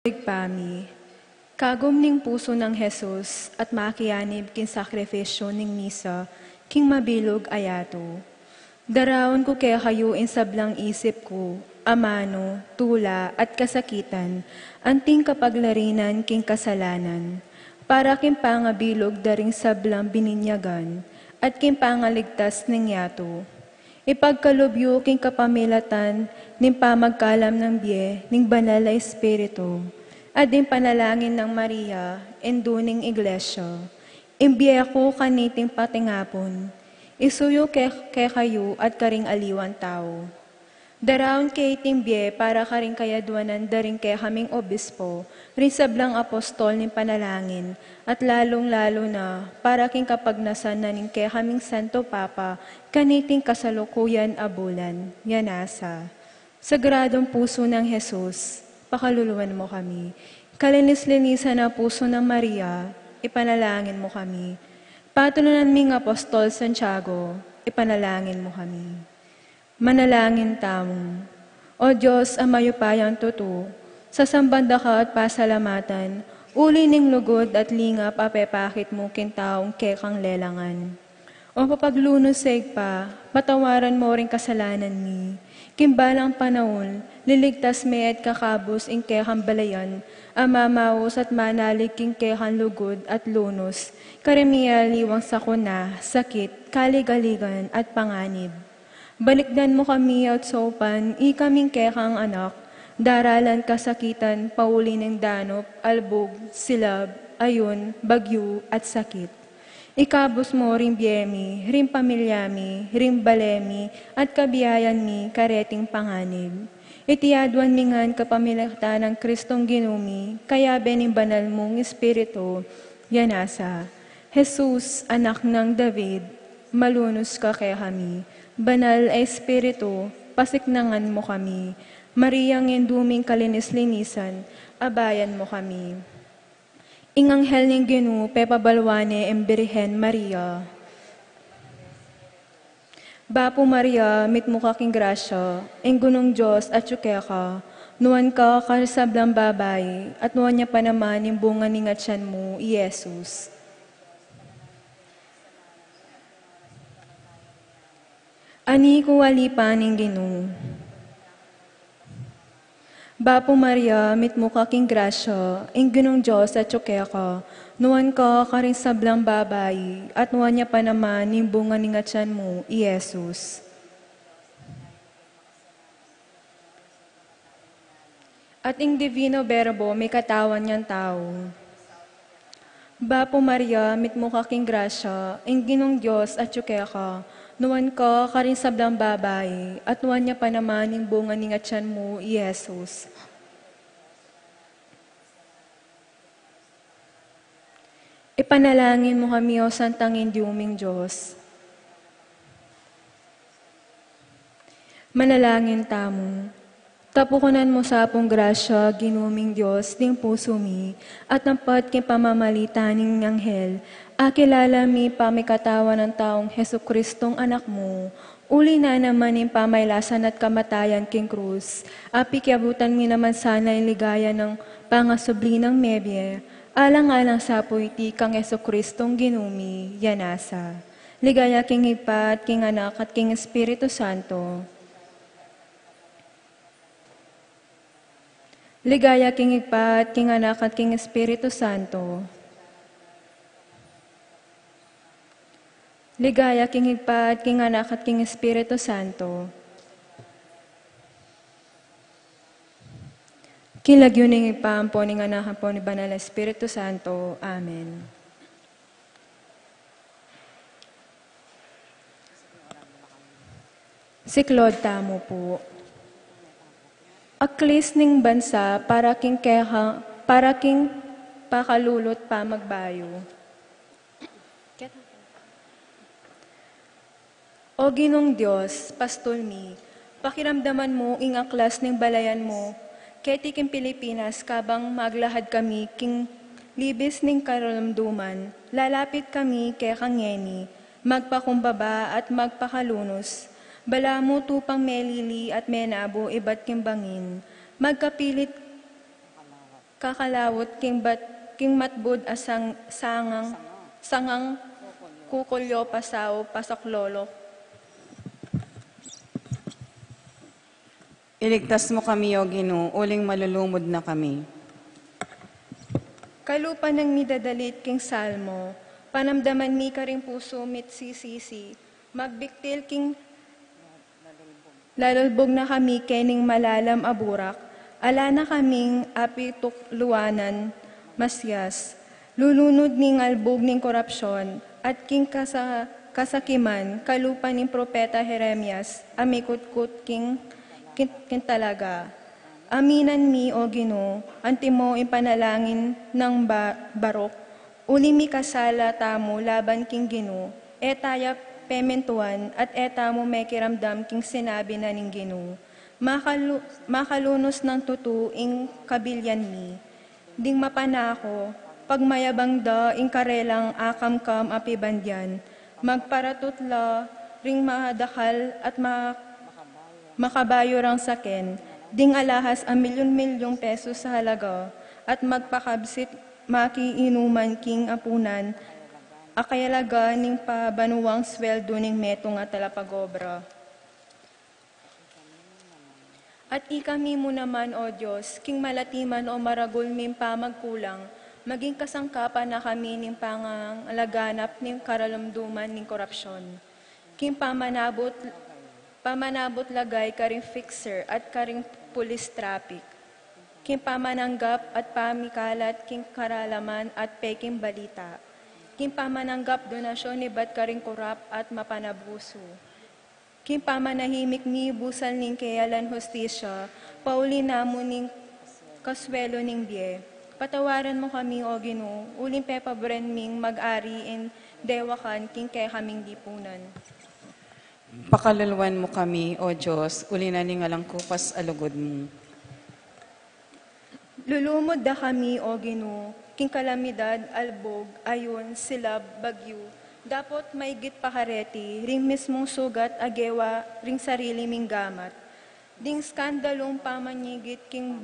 Pami, kagom ning puso ng Jesus at makiyanib kin sakrifisyo ning misa, king mabilog ayato. Daraon ko kaya kayo sablang isip ko, amano, tula at kasakitan, anting kapaglarinan king kasalanan, para king pangabilog daring sablang bininyagan, at king pangaligtas ning yato. Ipagkalubyo king kapamilatan, ning pamagkalam ng biye, ning banal na espiritu, at din panalangin ng Maria, enduning iglesia. Imbiya ko kaniting patingapon, isuyo ke kayo at karing aliwan tao. Daraon kay timbye para karing kayadwanan daring kay kaming obispo, rin sablang apostol ning panalangin, at lalong-lalo na para king kapagnasan na ning kay kaming Santo Papa, kaniting kasalukuyan abulan, yanasa. Sagradong puso ng Jesus, pakaluluwan mo kami. Kalinis-linisan na puso ng Maria, ipanalangin mo kami. Patunanan ming Apostol Santiago, ipanalangin mo kami. Manalangin tamong, O Diyos, amayo payang tuto, sa sambanda ka at pasalamatan, uli ning lugod at lingap apepakit mo kintaong kekang lelangan. O papaglunos sa igpa, patawaran mo rin kasalanan mi, kimbalang panahon, liligtas me at kakabos ing kekang balayan, amamaos at manalig king kekang lugod at lunos, karemialiwang sakuna, sakit, kaligaligan at panganib. Balikdan mo kami at sopan, ikaming kekang anak, daralan kasakitan, pauli ng danop, albog, silab, ayun, bagyo at sakit. Ikabos mo rin biyemi, rin pamilyami, rin balemi, at kabiyayan mi, kareting panganib. Itiyadwan mingan kapamilakta ng Kristong ginumi, kaya bening banal mong Espiritu, yanasa. Jesus, anak ng David, malunos ka kay kami. Banal ay Espiritu, pasiknangan mo kami. Mariyang induming kalinis-linisan, abayan mo kami. Inganghel ning Ginu, pepabalwane embirihen Maria. Bapo Maria, mitmo kaking grasya, gunong Diyos at tsukeka, nuwan ka karsablang babay, at nuwan niya pa naman yung bunga ning atyan mo, Iesus. Ani ko walipaning Ginu. Bapo Maria, mitmo kaking grasya, gunong Diyos at tsukeka, nuwan ka karing sablang babay, at nuwan niya pa naman yung bunga ning atyan mo, Iesus. At ing divino berbo, may katawan niyang tao. Bapo Maria, mitmo kaking grasya, ginong Diyos at tsukeka, nuwan ka karing sablang babay, at nuwan niya pa naman yung bunga ning atyan mo, Iesus. Ipanalangin mo kami, O Santang Induming Diyos. Manalangin tamo. Tapukunan mo sa apong grasya, ginuming Diyos, ding puso mi, at nampat king pamamalitan ning anghel, akilala mi pamikatawan ng taong Hesu Kristong anak mo, uli na naman yung pamaylasan at kamatayan king krus, apikyabutan mi naman sana yung ligaya ng pangasubli ng mebye, alang-alang sa puiti kang Hesu Kristong ginumi, yanasa. Ligaya king ipat, king anak at king Espiritu Santo. Ligaya king ipat, king anak at king Espiritu Santo. Ligaya king ipat, king anak at king Espiritu Santo. Kilagyo ning ipampo ning anak po ni Banal na Espiritu Santo. Amen. Si Claude tamo po. Aklis ning bansa para king pakalulot pa magbayo. O Ginong Diyos, pastol mi, pakiramdaman mo ing aklas ning balayan mo, keti king Pilipinas kabang maglahad kami king libis ning karamduman, lalapit kami kay kangeni, magpakumbaba at magpakalunos, bala mo tupang melili at menabo iba't kimbangin, magkapilit kakalawot king matbud asang sangang kukulyo pasaw pasaklolo. Iligtas mo kami, O Ginoo, uling malulumod na kami. Kalupa ng midadalit king salmo, panamdaman mi ka ring puso mit sisisi, magbiktil king lalulbog na kami kening malalam aburak, ala na kaming apituk luwanan, masyas, lulunod ning albog ning korupsyon, at king kasakiman, kalupa ning propeta Jeremias, amikutkut king talaga. Aminan mi, O Ginoo, antimo impanalangin ng barok, uli mi kasala tamo laban king Ginoo, etaya pementuan at eta mo may kiramdam king sinabi na ning Ginoo. Makalunos ng tutuing kabilyan mi, ding mapanako, pagmayabang da ing karelang akam-kam apibandyan, magparatutla ring mahadakal at makabayo rang saken, ding alahas ang milyon-milyong pesos sa halaga, at magpakabsit makiinuman king apunan, akayalaga ning pabanuwang sweldo ning meto nga talapagobra. At ikami mo naman, O Diyos, king malatiman o maragul ming pamagkulang, maging kasangkapan na kami ning pangalaganap ning karalamduman ning korupsyon. King pamanabot lagay karing fixer at karing police traffic. King pamananggap at pamikalat king karalaman at peking balita. King pamananggap donasyon ni bat karing korap at mapanabuso. King pamanahimik mi busal ning kayalan hostisya, pauli namo ning kaswelo ning biye. Patawaran mo kami, O Ginoo, uling pepabren ming mag-ari in dewakan king kaya kaming dipunan. Pakaluluan mo kami, O Diyos, uli na ningalang kupas alugod mo. Lulumod da kami, O Ginoo, king kalamidad, albog, ayon, silab, bagyo, dapot maigit pakareti, ring mismong sugat, agewa, ring sarili ming gamat. Ding skandalong pamanyigit king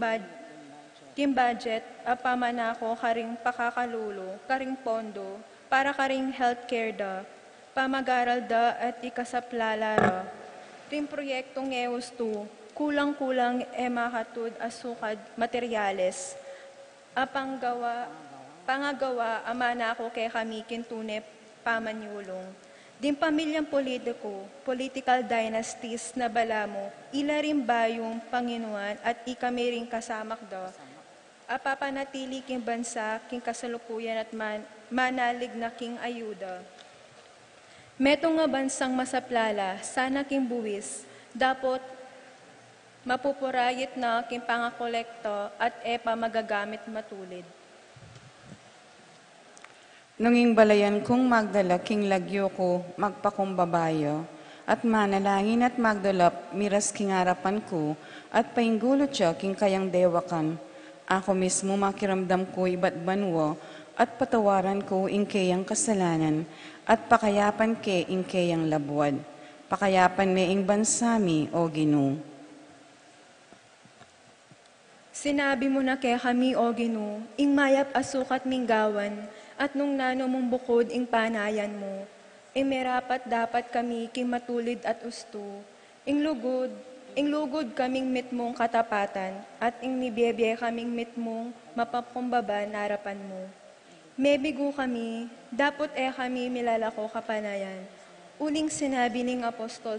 budget, pamanako karing pakakalulo, karing pondo, para karing healthcare da, pamagaral da at ikasaplalara. Ring proyektong eos to, kulang-kulang makatud asukad materyales. Pangagawa amana ako kay kami kintune pamanyulong. Din pamilyang political dynasties na balamo, ila rin ba yung Panginoon at ikami rin kasamak da. Apapanatili king bansa, king kasalukuyan at manalig na king ayuda. Meto nga bansang masaplala, sana king buwis, dapot mapupurayit na king pangakolekto at magagamit matulid. Nunging balayan kong magdala king lagyo ko, magpakumbabayo, at manalangin at magdalap, miras king harapan ko, at painggulot siya king kayang dewakan. Ako mismo makiramdam ko iba't banwa, at patawaran ko ingkayang kasalanan, at pakayapan ke ingkayang labwad. Pakayapan me ing bansami, O Ginoo. Sinabi mo na kaya kami, O Ginoo, ing mayap asukat minggawan, at nung nano mong bukod ing panayan mo, merapat dapat kami king matulid at usto, ing lugod kaming mitmong katapatan, at ing nibiyebye kaming mitmong mapakumbaba narapan mo. Mebigo kami, dapot kami milalako kapanayan. Uling sinabi ning Apostol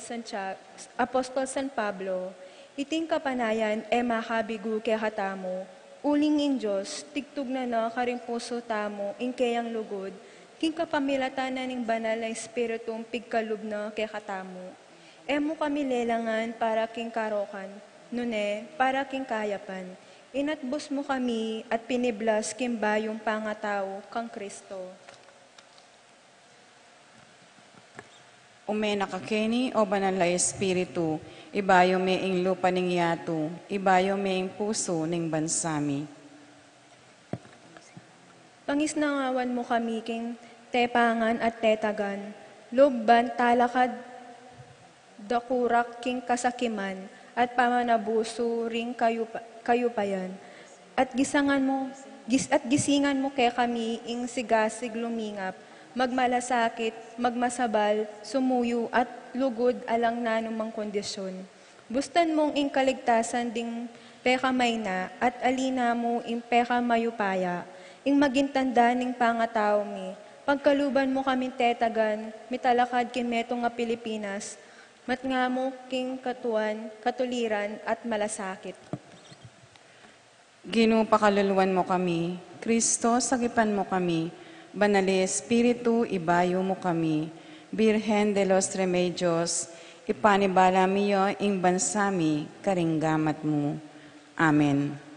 San Pablo, iting kapanayan makabigo kaya katamo, uling ing Diyos, tigtug na karing puso tamo, ing kayang lugod, king kapamilatan na ning banal na espiritong pigkalub na kaya katamo. Mo kami lelangan para king karokan, nune, para king kayapan. Inatbos mo kami at piniblas kimba yung pangatao kang Kristo. Umena ka keni o banal na espiritu, ibayo me ing lupa ning yato, ibayo me ing puso ning bansami. Pangisnangawan mo kami king tepangan at tetagan, lugban talakad dakurak king kasakiman, at pamanabuso ring kayo payan. At gisingan mo kay kami ing sigasig lumingap, magmalasakit, magmasabal, sumuyo at lugod alang nanumang kondisyon. Bustan mong ing kaligtasan ding peka may na at alina mo ing peka mayupaya, ing magintanda ning pangatao mi. Pagkaluban mo kaming tetagan, mitalakad kimeto nga Pilipinas, mat nga mo king katuan, katuliran at malasakit. Ginoo, pakaluluwan mo kami. Kristo, sagipan mo kami. Banal Espiritu, ibayo mo kami. Birhen de los Remedios, ipanibala miyo ing bansami, karinggamat mo. Amen.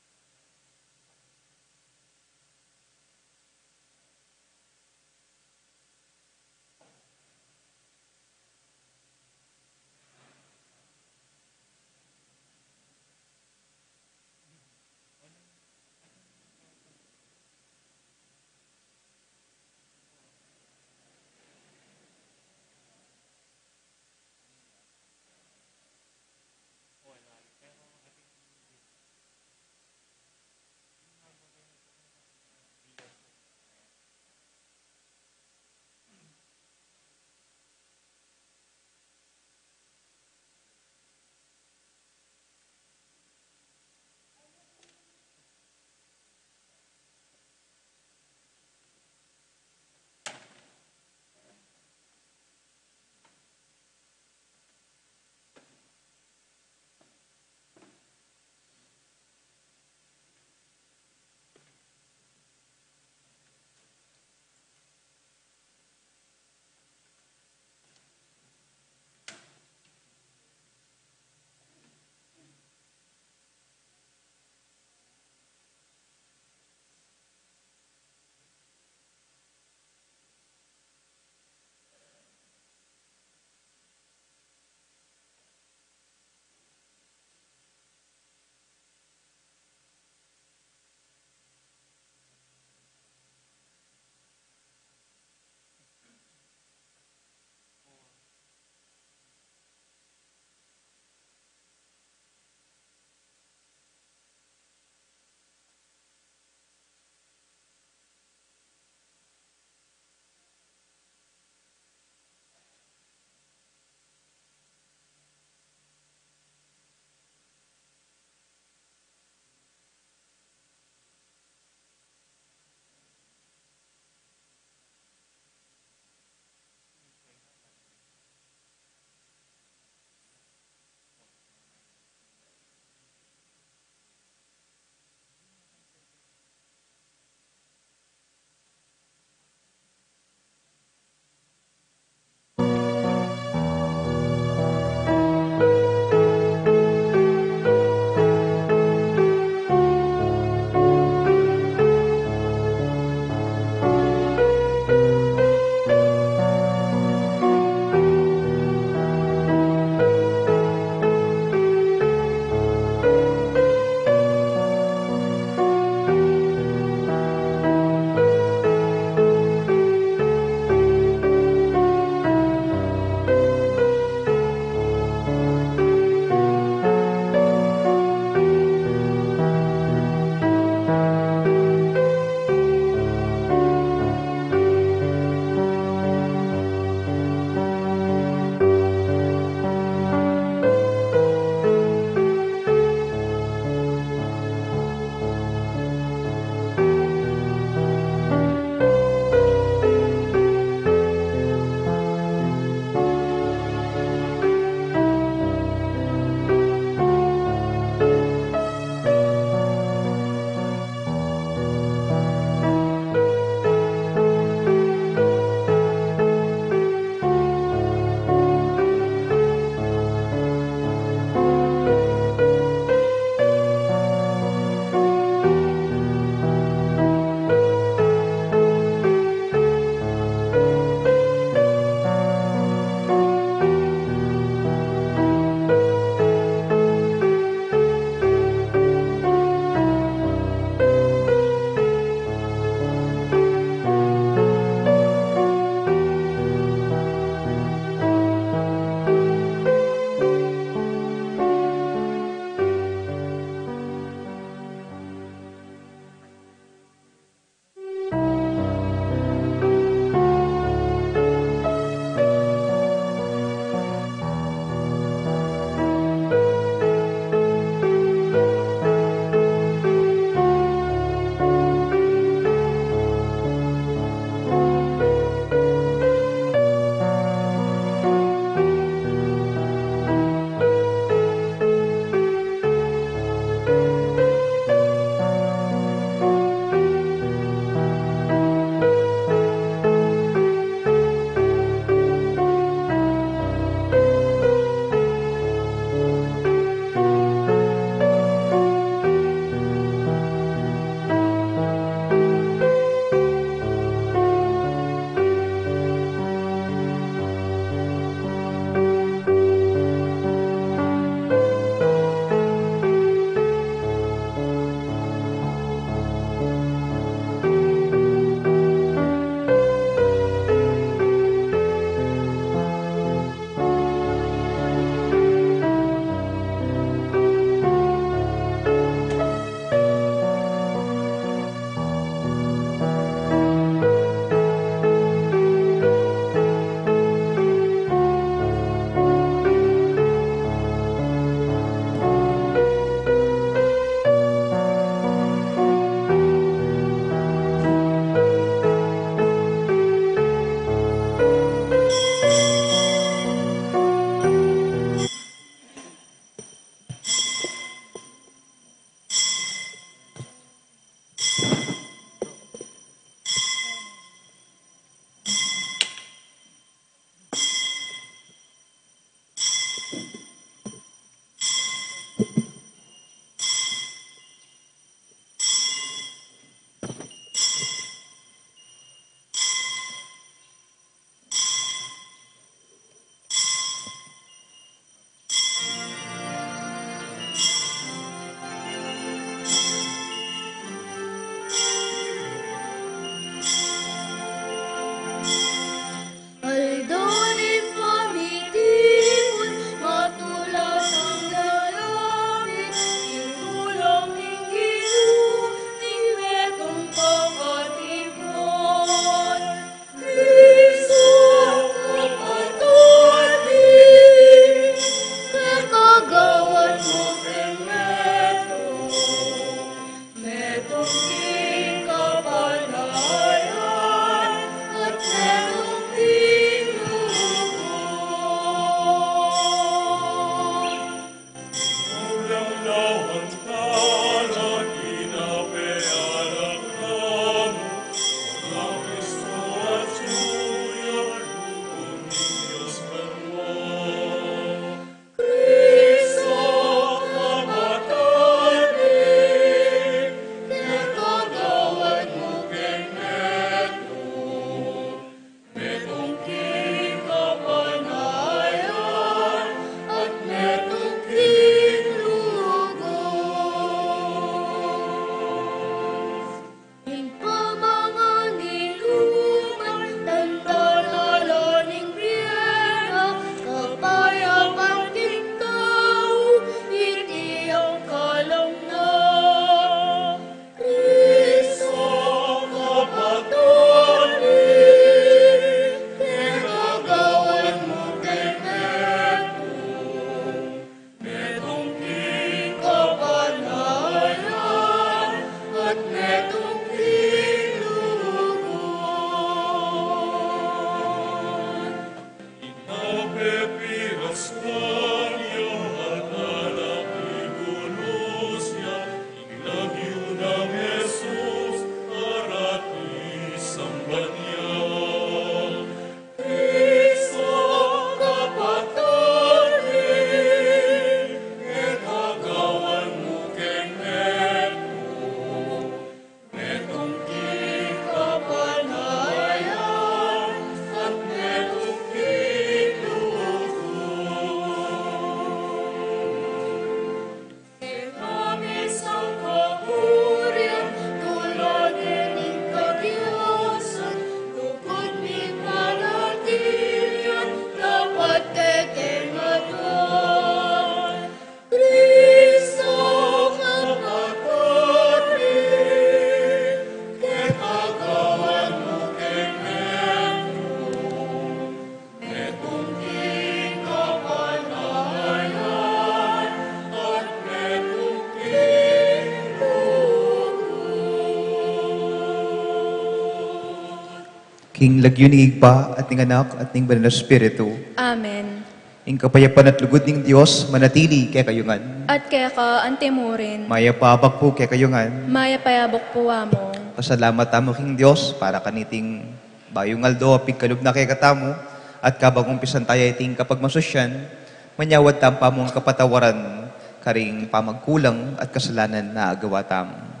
King lagyo ni Igpa at ning anak at ning banal na Espiritu. Amen. Ing kapayapan at lugod ning Dios manatili kay kayungan. At kaya ka antemurin, Maya pabag po kay kayungan. maya payabok po mo. Pasalamat tamo King Dios para kaniting bayong aldo apig kalub na kay katamo at kabang umpisan tayo iting kapag masusyan, manyawad tampa mo ang kapatawaran karing pamagkulang at kasalanan na agawa tamo.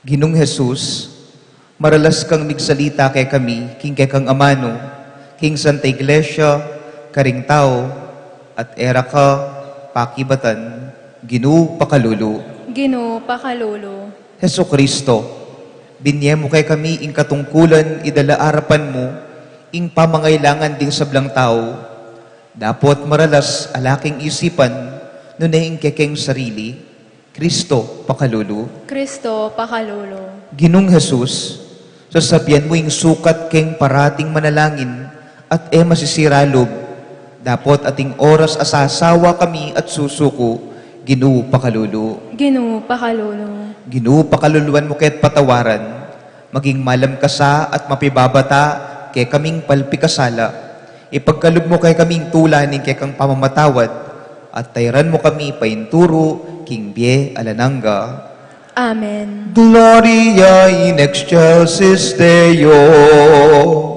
Ginong Jesus, maralas kang migsalita kay kami, king kay kang amano, king Santa Iglesia, karing tao, at era ka, pakibatan, Ginoo pakalulu. Ginoo pakalolo. Heso Kristo, binye mo kay kami ing katungkulan idala arapan mo, ing pamangailangan ding sablang tao, dapot maralas alaking isipan, nunaing kekeng sarili, Kristo pakalulu. Kristo pakalolo. Ginong Jesus, sasabihan mo yung sukat keng parating manalangin at masisiralob. Dapot ating oras asasawa kami at susuko, Ginoo pakalulu. Ginoo pakalolo. Ginoo pakaluluan mo kaya't patawaran, maging malam kasa at mapibabata kay kaming palpikasala. Ipagkalub mo kay kaming tulanin kay kang pamamatawad at tayran mo kami painturo, King Bie Alananga. Amen. Gloria in excelsis Deo.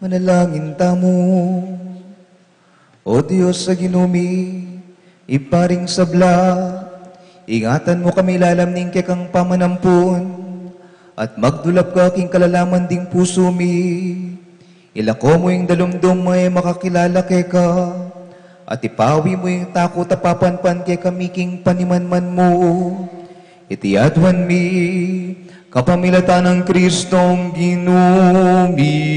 Manalangin tamo. O Diyos sa ginumi, iparing sabla, ingatan mo kami lalamning kekang pamanampun, at magdulap ka king kalalaman ding puso mi. Ilako mo yung dalumdum may makakilala keka, at ipawi mo yung takot apapanpan kay kami king panimanman mo. Itiadwan mi, kapamilatan ng Kristong ginumi.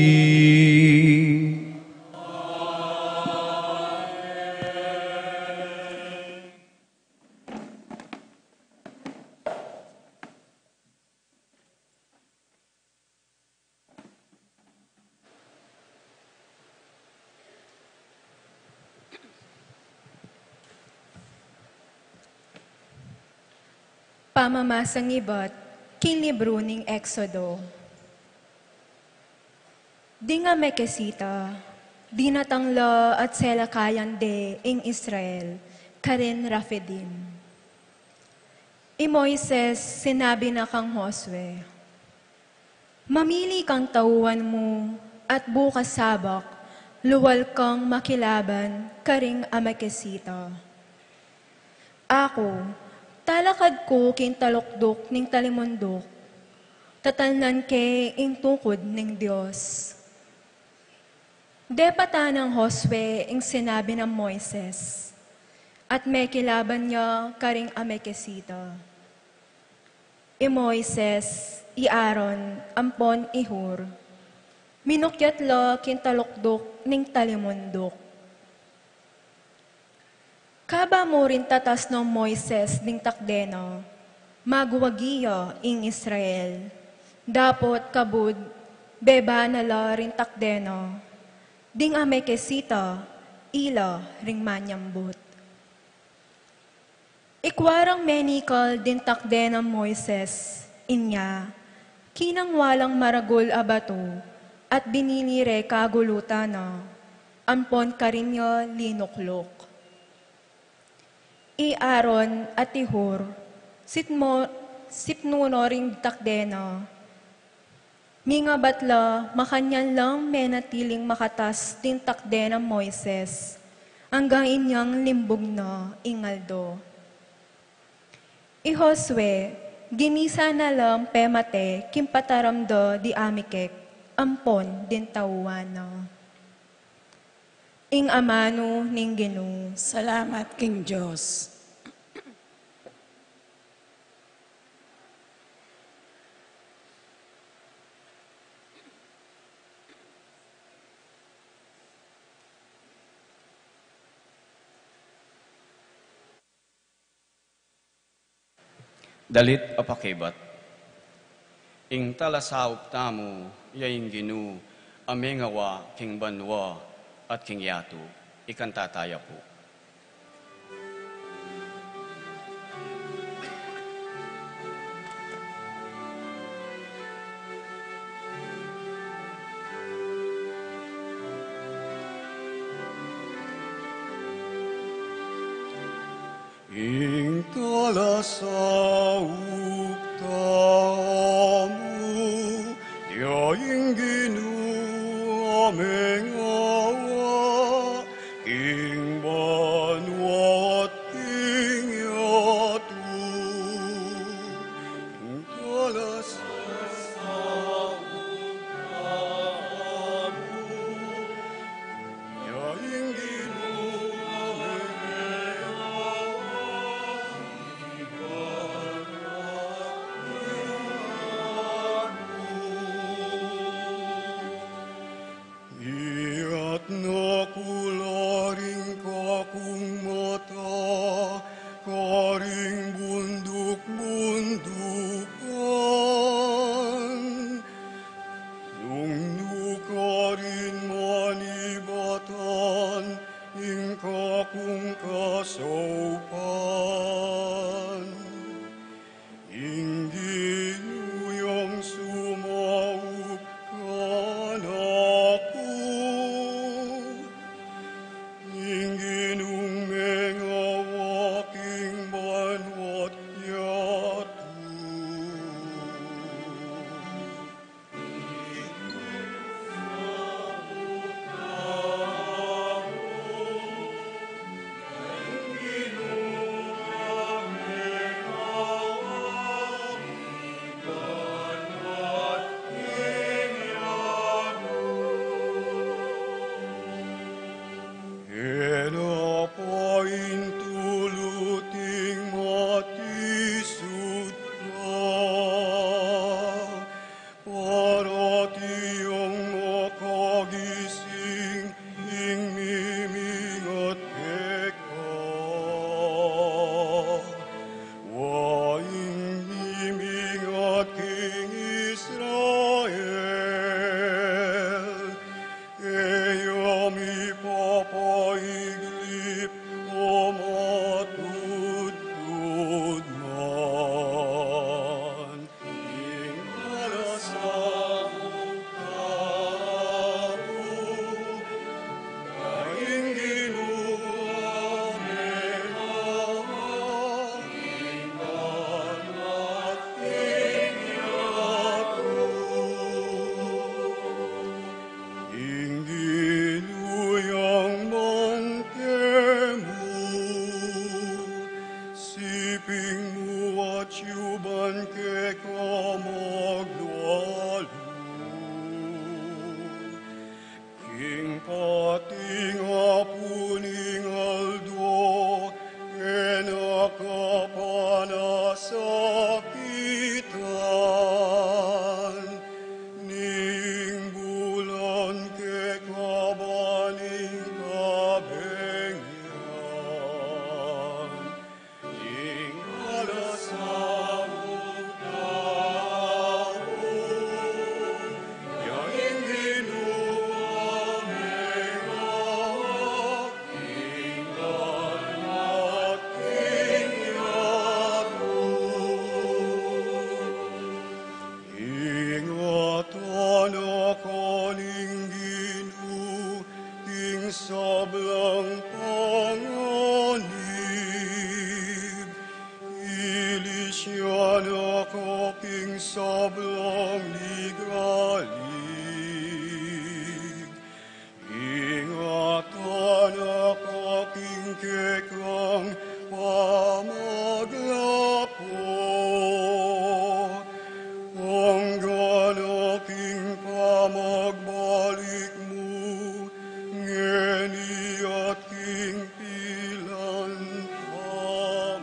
Pamamasang iba't king libro ning Exodo. Di nga may kesita, di natangla at selakayan de ing Israel, karen Rafidim. I Moises sinabi na kang Josue, mamili kang tauhan mo at bukas sabak, luwal kang makilaban karing amakesita. Ako, talakad ko kin talukdok ning talimundok, tatalnan ke ing tukod ning Diyos. Depata ng Josue ing sinabi ng Moises, at may kilaban niya karing amekesita. I Moises, i Aaron, ampon i Hur, minukyat la kin talukdok ning talimundok. Kaba mo rin tatas ng Moises ding takdeno, magwagiya ing Israel. Dapot kabud, beba nala rin takdeno, ding amekesita, ila ring manyambot. Ikwarang menikal din takdeno Moises, inya, kinang walang maragol abato, at bininire kagulutana, ampon karinyo linuklok. I Aaron at i Hur, sipnuno ring takdena. Minga batla, makanyan lang menatiling makatas din takdena Moises, hanggang inyang limbog na ingaldo. I Josue, ginisa na lang pemate, kimpataramdo di amikek, ampon din tauwana. Ing amano ning Ginoo. Salamat, King Diyos. Dalit apakibat. Ing talasaup tamo, yaing Ginoo, amengawa king banwa, at king yato, ikantataya po. Ing talasaup tamo, yaing Ginoo, amengawa, king banwa at king yato, ing talasaup tamo, yaing Ginoo, iat nakularing kakung mata, karing bunduk-bundukan. Nung karin manibatan, ing kakung kasaupan. Ing ginuyang sumaup kanako, ing ginung mengawaking banwat yato. Pinapaintuluting matisod ka, para tiyong makagising, hingmiming at keka. Waing miming at King Israel, mi papaiglip o matutod man. Ingalasamo kamo, daing Ginoo menawa, ingnan at ingyato. Inginuyang mangkemo, siping mo at yuban ke kamaglalu. King pating apuning aldo, enakapanasakitan, ning bulan ke kabaning kabengyan, ning alasamo tao, yaing Ginoo menawa, ingnan at ingyato. Ingatan ako ning Ginoo, ing sablang panganib. Ilisyan ako king sablang ligalig. Ingatan ako king kekang pamaglapo. Hanggang aking pamagbalik mo, ngeni at king pilan paman.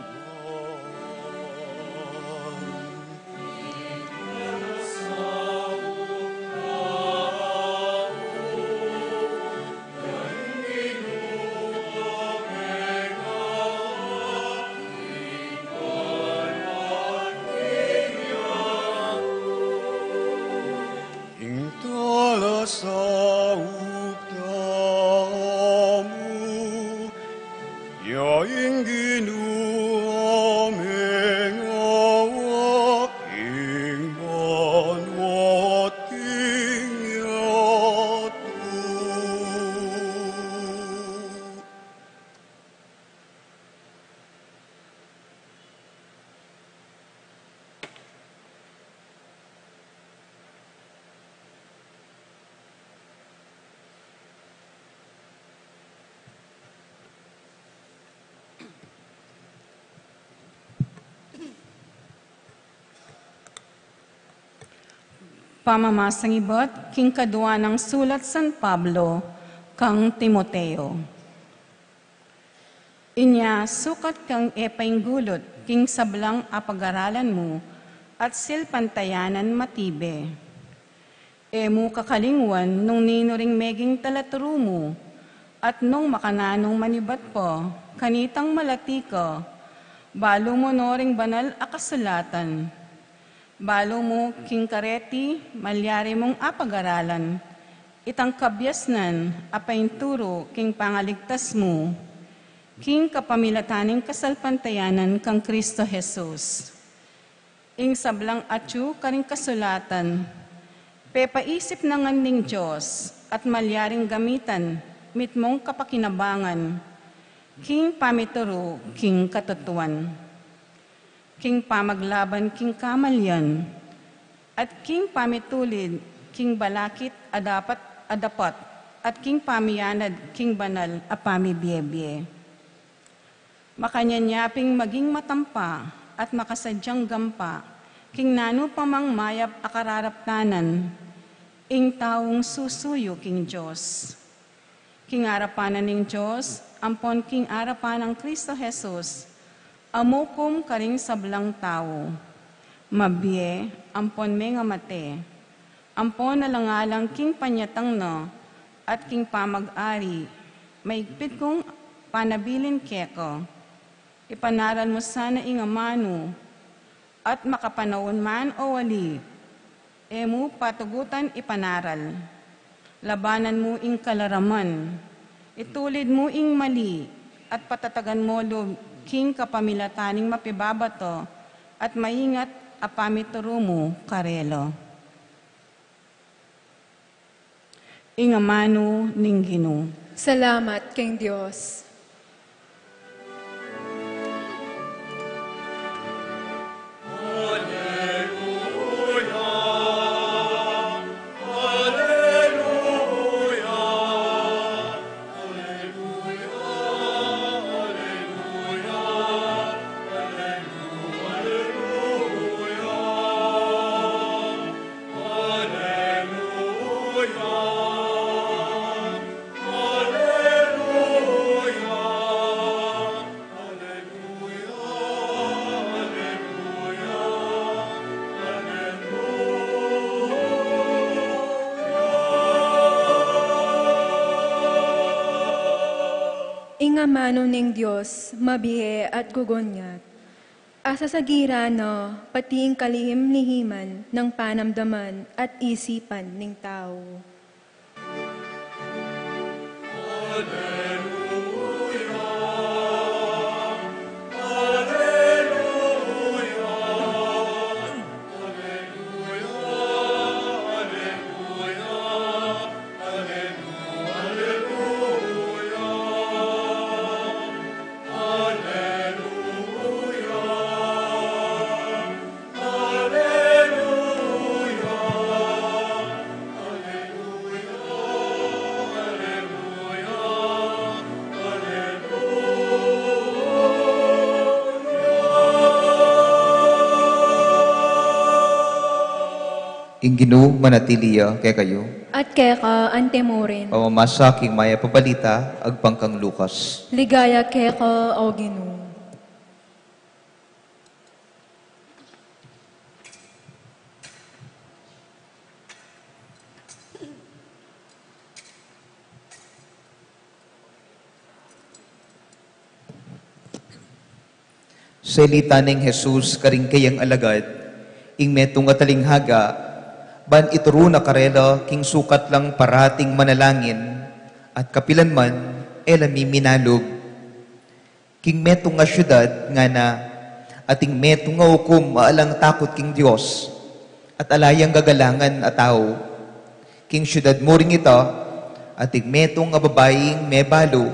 Ing talasawag tamo, yaing Ginoo menawa, king banwa at king yato. Pamamasang ibot, king kadwa ng sulat San Pablo, kang Timoteo. Inya, sukat kang epainggulot, king sablang apag-aralan mo, at silpantayanan matibe. Emu kakalingwan nung ninuring meging talaturo mo, at nung makananong manibat po, kanitang malati ka, balo mo noring banal akasulatan. Balo mo king kareti, malyari mong apag-aralan, itang kabyasnan, apainturo king pangaligtas mo, king kapamilataning kasalpantayanan kang Kristo Jesus. Ing sablang atyu karing kasulatan, pepaisip na ning Diyos, at malyaring gamitan, mitmong kapakinabangan, king pamituro, king katutuan. King pamaglaban, king kamalyan, at king pamitulid, king balakit, adapat, at king pamiyanad, king banal, apamibiyebye. Makanyanyaping maging matampa, at makasadyang gampa, king nano pamang mayap akararaptanan, ing taong susuyo king Diyos. king arapanan ng Diyos, ampon king arapan ng Kristo Jesus, amukom karing sablang tao, mabye, ampon may nga mate, ampon nalangalang king panyatang no, at king pamag-ari, maigpit kong panabilin keko, ipanaran mo sana ingamano, at makapanawon man o wali, emu patugutan ipanaral, labanan mo ing kalaraman, itulid mo ing mali, at patatagan mo lo king kapamilataning mapibabato, at maingat apamituro mo karelo. Ingamano ning Ginoo. Salamat king Diyos. Ingamano ning Diyos, mabihe at gugonyat. Asa sa gira no, pati ang kalihim-lihiman ng panamdaman at isipan ning tao. Ing Ginoo manatiliya kay kayo. At keka antemorin, Pamamasa king maya pabalita, agpangkang Lukas. ligaya keka o Ginoo. Selita ning Jesus karing kayang alagad, ing metong atalinghaga, ban ituro na karela king sukat lang parating manalangin, at kapilan man, elami minalog. King metong nga syudad nga na, ating metong nga hukom maalang takot king Diyos, at alayang gagalangan at tao. King syudad mo ring ito, ating metong nga babaying may balo,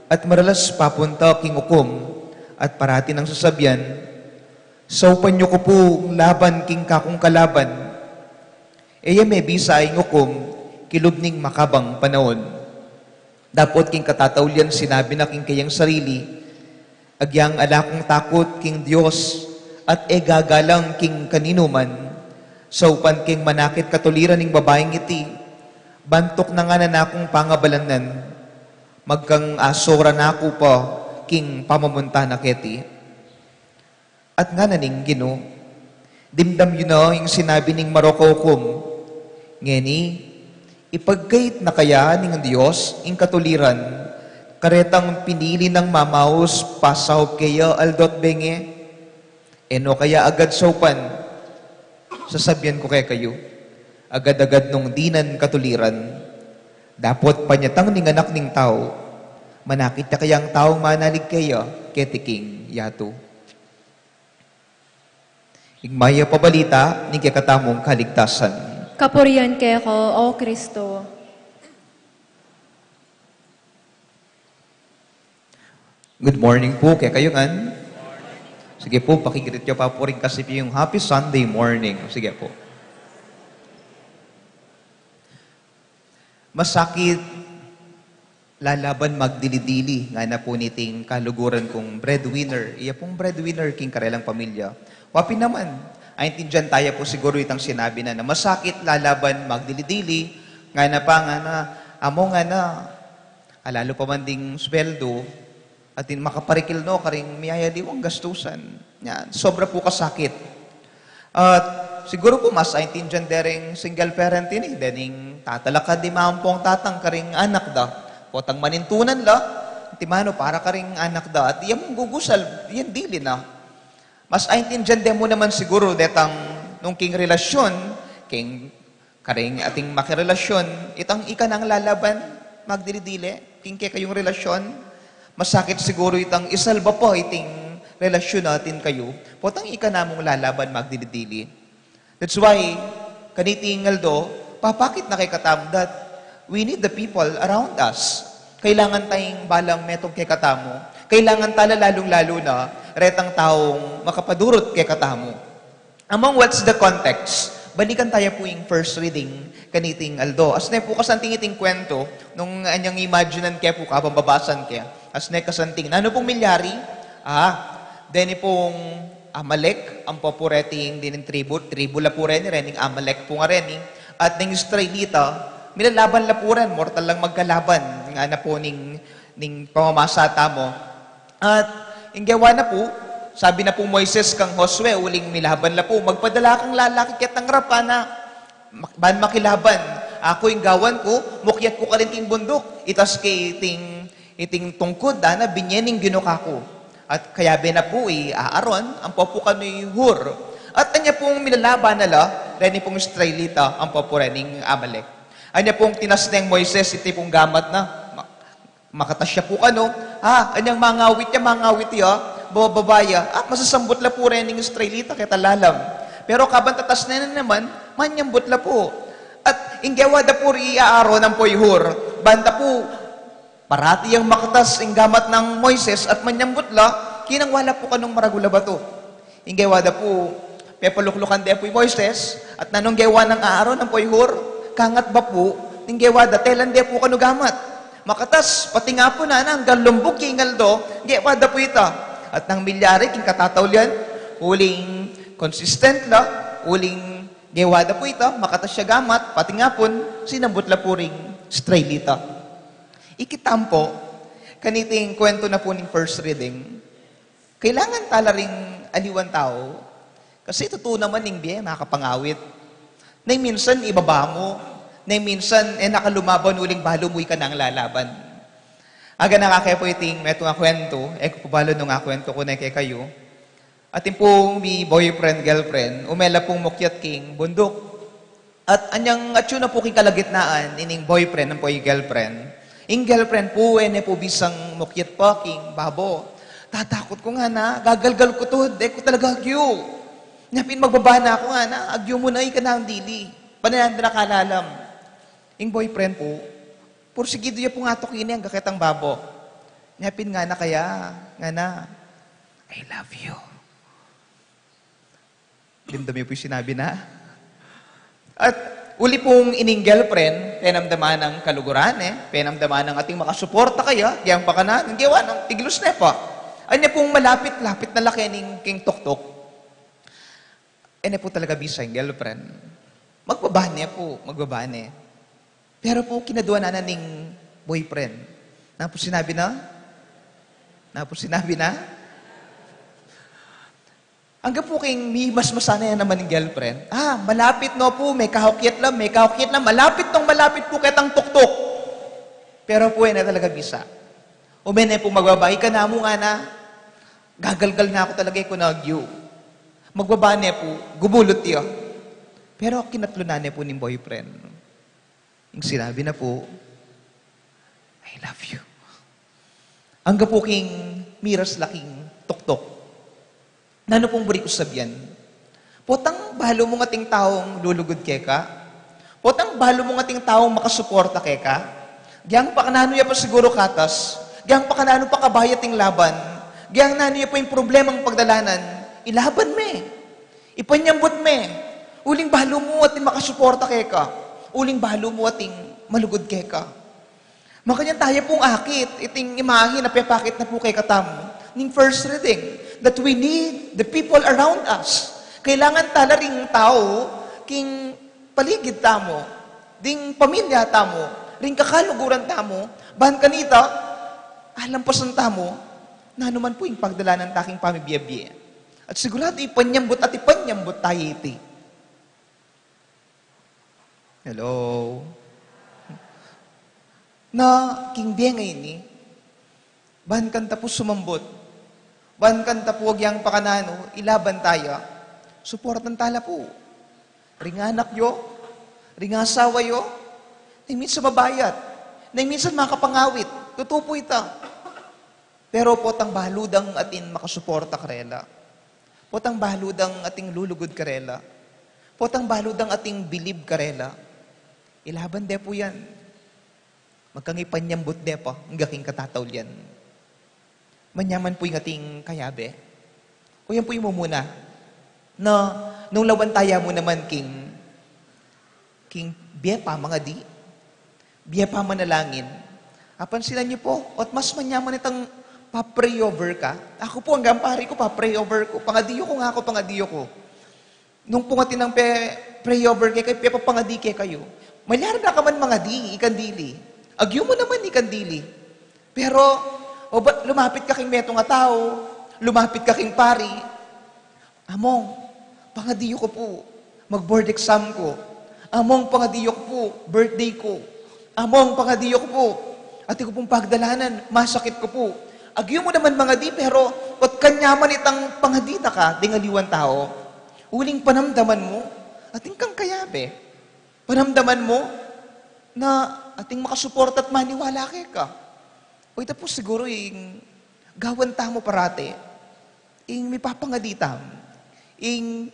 at maralas papunta king hukom, at parati ng sasabyan, saupan niyo ko po laban king kakong kalaban. Eya may bisay ngukom, kilubning makabang panahon. Dapot king katataulian sinabi na king kayang sarili, agyang alakong takot king Diyos, at egagalang king kanino man, saupan king manakit katuliran ning babaeng iti, bantok na nga na akong pangabalanan, magkang asora na ako pa, king pamamunta na keti. At nga naning Ginoo, dimdam yun na yung sinabi ning Marokokom, ngeni, ipagkait na kaya ning Diyos ing katuliran, karetang pinili ng mamaos pasaw kaya aldot benge, eno kaya agad sopan, sasabyan ko kaya kayo, agad-agad nung dinan katuliran, dapot panyatang ning anak ning tao, manakit na kayang taong manalig kaya, ketiking yato. Igmaya pabalita, ning kakatamong kaligtasan. Kapurian keko o Kristo. Good morning po kaya kayo ngan. Sige po, pakigrit nyo pa po rin kasi yung Happy Sunday morning. Sige po. Masakit, lalaban magdilidili nga na po niting kaluguran kong breadwinner. Iya pong breadwinner king karelang pamilya. Wapi naman. Aintindihan tayo po siguro itang sinabi na masakit, lalaban magdilidili. Nga na pa nga na, amo nga na, Alalo pa man ding sweldo, at din makaparikil no, karing miyaya diwang gastusan. Yan, sobra po kasakit. At siguro po mas aintindihan dereng single parent ini, dening tatalakad di maampong tatang karing anak da. Potang manintunan la, timano para karing anak da. At yan mong gugusal, yan dili na. Mas aintindihan din mo naman siguro detang nung king relasyon, king karing ating makirelasyon, itang ika nang lalaban, magdilidili, king kayong relasyon, masakit siguro itang isalba po iting relasyon natin kayo, potang ika namong lalaban magdilidili. That's why, kaniting Aldo, papakit na kay katam that we need the people around us. Kailangan tayong balang metong kay katamo. Kailangan tala lalong-lalo na retang taong makapadurot kay katamo. Among what's the context? Balikan tayo po yung first reading kaniting Aldo. As na po kasanting iting kwento, nung anyang imaginan kaya po kapambabasan kaya, as na kasanting, ano pong milyari? Deni pong Amalek, ang popureting din ng tribu la po rin, rening Amalek po nga rin, at ng Israelita, milalaban la po rin, mortal lang magkalaban, nga na po ning pamamasata mo. At inggawa na po, sabi na po Moises kang Josue, uling milaban la po, magpadala kang lalaki kitang rapa na ban makilaban. Ako yung gawan ko, mukyat ko ka rin ting bundok. Itas kay iting tungkod, na binyening ginuka ko. At kaya na po aaron, ang popukan ni Hur. At anya pong milalaban nala, reni pong Israelita, ang popurening Amalek. Anya pong tinas ng Moises, iti pong gamat na, makatasya po kano, anyang mangawit ya, bababaya, masasambot la po rin ng Israelita kaya talalam. Pero kabantatas na naman, manyambot la po. At inggawa da po iaaro ng poyhur. Banda po, parati ang makatas ang gamat ng Moises at manyambot la, kinang wala po kanong maragula ba to. Inggawa da po, pepaluklukan da po Moises, at nanong gawa ng aaro ng poyhur, kangat ba po, inggawa da, telan da po kano gamat. Makatas, pati nga po na, hanggang lumbok kingaldo, gawa da po ita. At nang milyari, king katatawlian, uling consistent la, uling gewada po ito, makatas siya gamat, pati nga po, sinambot la po ring Israelita. Ikitampo, kaniting kwento na po ng first reading, kailangan tala ring aliwan tao, kasi totoo naman ng biye, makapangawit. Na minsan, ibaba mo, na minsan, nakalumaban, uling balo mo'y ka nang lalaban. Aga nakakaya po iting meto nga kwento, kupalo nung nga kwento ko na kay kayo. At yung pong mi boyfriend, girlfriend, umela pong mukyat king bundok. At anyang atyo na po king kalagitnaan, ining boyfriend ng po yung girlfriend. Yung girlfriend po, po bisang mukyat pa king babo. Tatakot ko nga na, gagalgal ko to, ko talaga agyo. Napin magbaba na ako nga na, agyo mo na ikanang dili. Panayan na nakalalam. Yung boyfriend po, pursigido niya po nga ito kini ang kakitang babo. Napin nga na kaya, nga na, I love you. Dimdami po yung sinabi na. At uli pong ining girlfriend, penamdaman ng kaluguran, penamdaman ng ating makasuporta kaya, diyang pa ka na, ng gawa ng tiglos na pa. Anya pong malapit-lapit na laki ng king tuktok. Po talaga bisa yung girlfriend. Magbabane po, magbabane. Pero po, kinaduan na ning boyfriend. Napo sinabi na? Hanggang po kayong mas masana yan naman ng girlfriend. Malapit no po, may kahukyat lang, malapit po kitang tuktok. Pero po, na talaga bisa. Umene po magbabay ka na mo nga na, gagalgal na ako talaga ko na agyo. Magbabane po, gumulot yun. Pero kinatlunan po ng boyfriend. Yung sinabi na po, I love you. Hanggang po king miras laking tuktok. Nano pong buri ko sabihan? Potang bahalo mo nga ting taong lulugod keka. Potang bahalo mo nga ting taong makasuporta keka. Giyang pa kanano ya pa siguro katas. Giyang pa kanano pa kabaya ting laban. Giyang nano ya pa yung problemang pagdalanan. Ilaban me. Ipanyambot me. Uling bahalo mo at makasuporta keka. Uling bahalo mo ating malugod keka. Makanya tayo pong akit, iting imahe na pepakit na po kay katamo, ning first reading, that we need the people around us. Kailangan tala ring tao, king paligid tamo, ding pamilya tamo, ring kakaluguran tamo, bahan kanita, alampasan tamo, na naman po yung pagdala ng taking pamibiyabye. At sigurado ipanyambot at ipanyambot tayo iti. Hello? Na king biya ngayon ni, bahan kanta po sumambot, bahan kanta po wag yang pakanano, ilaban tayo, suportan tala po. Ring anak yo, ring asawa yo, na minsan mabayat, na minsan makapangawit, totoo po ita. Pero potang bahaludang atin makasuporta karela. Potang bahaludang ating lulugod karela. Potang bahaludang ating bilib karela. Ilaban de po yan. Magkangipanyambot de po, ang gaking katatawlyan. Manyaman po yung ating kayabe. O yan po yung mumuna. Na, nung lawan taya mo naman, King biya pa mga di. Biya pa manalangin. Apansinan niyo po, at mas manyaman itang pa-pray over ka. Ako po, hanggang pari ko, pa-pray over ko. Pangadiyo ko nga ako, pangadiyo ko. Nung pungatin ng pray over kay papangadi kay kayo. Malyar na ka man mga di, ikandili. Agyo mo naman ikandili. Pero, o ba't lumapit ka king meto nga tao, lumapit ka king pari, among, pangadiyo ko po, mag-board exam ko. Among pangadiyo ko po, birthday ko. Among pangadiyo ko po, ati ko pong pagdalanan, masakit ko po. Agyo mo naman mga di, pero at kanyaman itang pangadita ka, dingaliwan tao, uling panamdaman mo, ating kang kayabe. Panamdaman mo, na ating makasupport at maniwala ka. O ito po siguro yung gawan tamo parate, yung may papangaditam, yung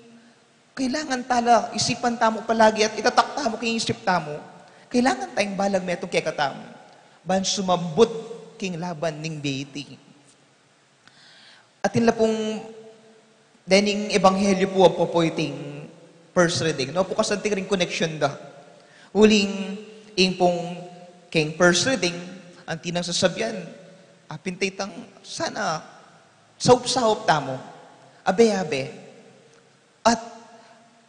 kailangan tala, isipan tamo palagi at itatak tamo kay isip tamo, kailangan tayong balag metong kekatam, ban sumambot king laban ning beiti. Atin la pong dening ebanghelyo po ang popoiting first reading. No po kasanting ring connection da. Uling ing pong king first reading, ang tinang sasabyan, apintitang sana saup-saup tamo, abe-abe. At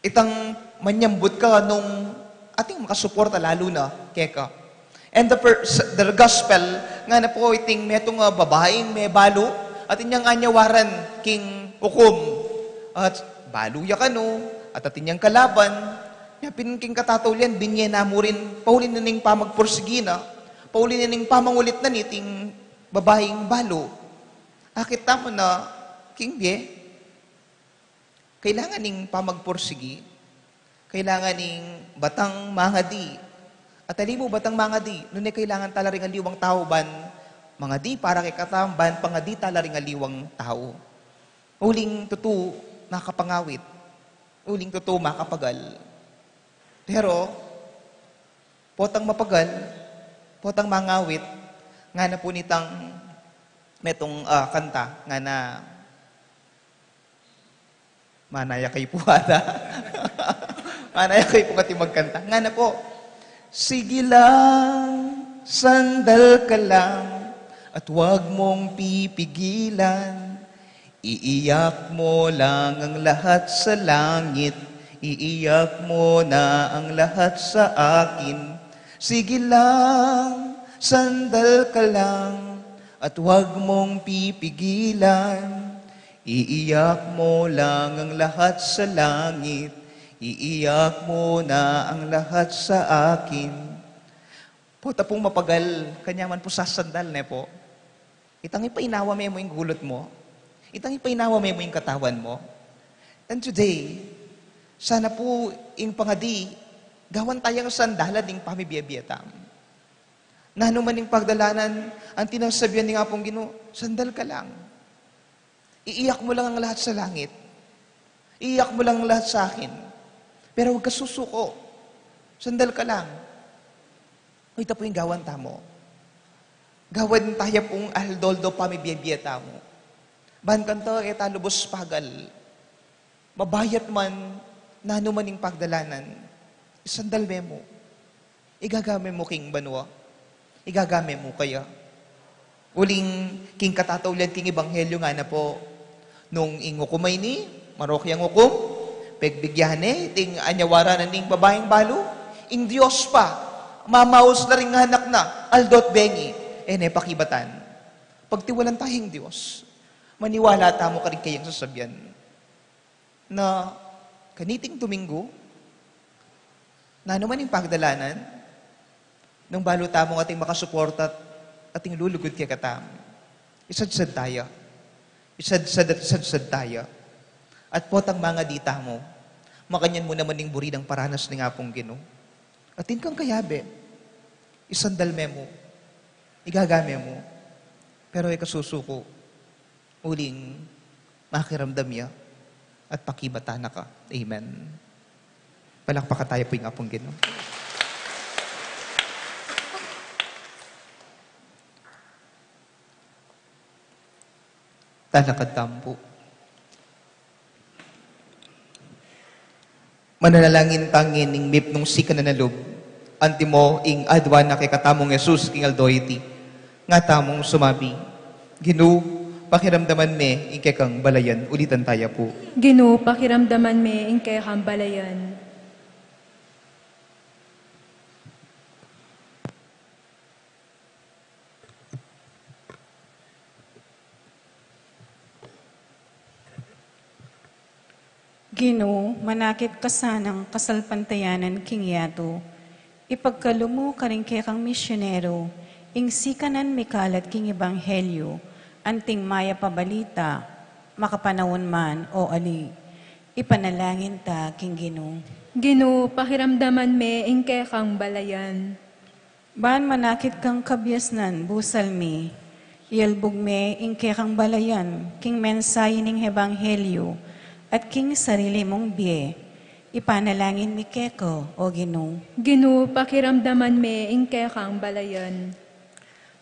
itang manyambot ka nung ating makasuporta lalo na keka. And the gospel nga na po iting metong babaeng may balo at inyang anyawaran king hukom at baluya ka no at atinyang kalaban yapin king katatawlian binye na mo rin paulin na ning pamagpursigi na paulin na ning pamangulit na niting babaeng balo akit tamo na king bie kailangan ning pamagpursigi kailangan ning batang mangadi at mo batang mangadi nunay kailangan talaring aliwang tao ban mga di para kay katamban pangadi talaring aliwang tao uling tutu nakapangawit uling tutu makapagal pero, potang mapagal, potang mangawit, nga na po nitang metong kanta, nga na manaya kay puwada. Manaya kay po kati magkanta. Nga na po, sige lang, sandal ka lang, at huwag mong pipigilan. Iiyak mo lang ang lahat sa langit, iiyak mo na ang lahat sa akin. Sige lang, sandal ka lang, at huwag mong pipigilan. Iiyak mo lang ang lahat sa langit, iiyak mo na ang lahat sa akin. Po, tapong mapagal, kanyaman po sa sandal na po. Itang ipainawa mo yung gulot mo. Itang ipainawa mo yung katawan mo. And today, sana po, ing pangadi, gawan tayong sandala ding pamibiyabiyam. Na anuman yung pagdalanan, ang tinasabihan ni nga pong Ginoo, sandal ka lang. Iiyak mo lang ang lahat sa langit. Iiyak mo lang ang lahat sa akin. Pero huwag ka susuko. Sandal ka lang. O ito po yung gawan tamo. Gawan tayo pong aldoldo pamibiyabiyam mo. Ban kanto, eta lubos pagal. Mabayat man, na anuman yung pagdalanan, sandal mo. Igagame mo king banwa. Igagame mo kaya. Uling king katatawlan king ebanghelyo nga na po, nung ingukumay ni, marokyang hukom, pegbigyane, ting anyawaran na ning babaeng balo, ing Diyos pa, mamaos na rin nga anak na, aldot bengi, pakibatan. Pagtiwalan tayong Diyos, maniwala tamo ka rin kayang sasabyan na kaniting Domingo, na naman yung pagdalanan, nung balo tamong ating makasuporta at ating lulugod kay katam. Isadsad tayo. Isadsad tayo. At potang mga dita mo, makanyan mo naman yung buri ng paranas ni nga pong Ginoo. Atin kang kayabe, isandalme mo, igagame mo, pero ikasusuko, uling makiramdam niya at pakibatana ka. Amen. Palakpakan tayo po yung nga pong Ginoo. Talakad tampo. Mananalangin tangin ning mip nung sika na nalub. Antimo ing adwa na kay katamong Jesus king aldoyti. Nga tamong sumabi. Ginoo, pakiramdaman me ing kay kang balayan. Ulitan tayo po. Ginoo, pakiramdaman me ing kay kang balayan. Ginoo, manakit ka sanang kasalpantayanan king yato. Ipagkalumo ka rin kay kang misyonero, ing sikanan mikalat king ebanghelyo, anting maya pabalita, makapanawon man o ali. Ipanalangin ta king Ginoo. Ginoo, pakiramdaman me ing kay kang balayan. Baan manakit kang kabyasnan, busal mi. Ialbog me ing kay kang balayan, king mensahe ning ebanghelyo, at king sarili mong biye, ipanalangin mi keko, o Ginoo. Ginoo, pakiramdaman me ing kay kang balayan.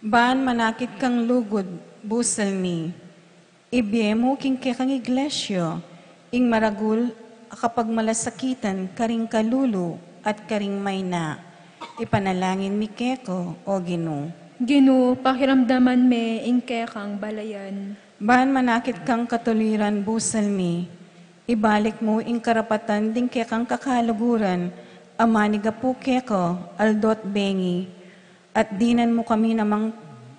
Baan manakit kang lugod, busal mi. Ibiye mo king kekang iglesyo, ing maragul kapag malasakitan karing kalulu at karing mayna. Ipanalangin mi keko, o Ginoo. Ginoo, pakiramdaman me ing kay kang balayan. Baan manakit kang katuliran, busal mi. Ibalik mo ing karapatan ding kekang kakaluguran, amaniga po keko, aldot bengi, at dinan mo kami namang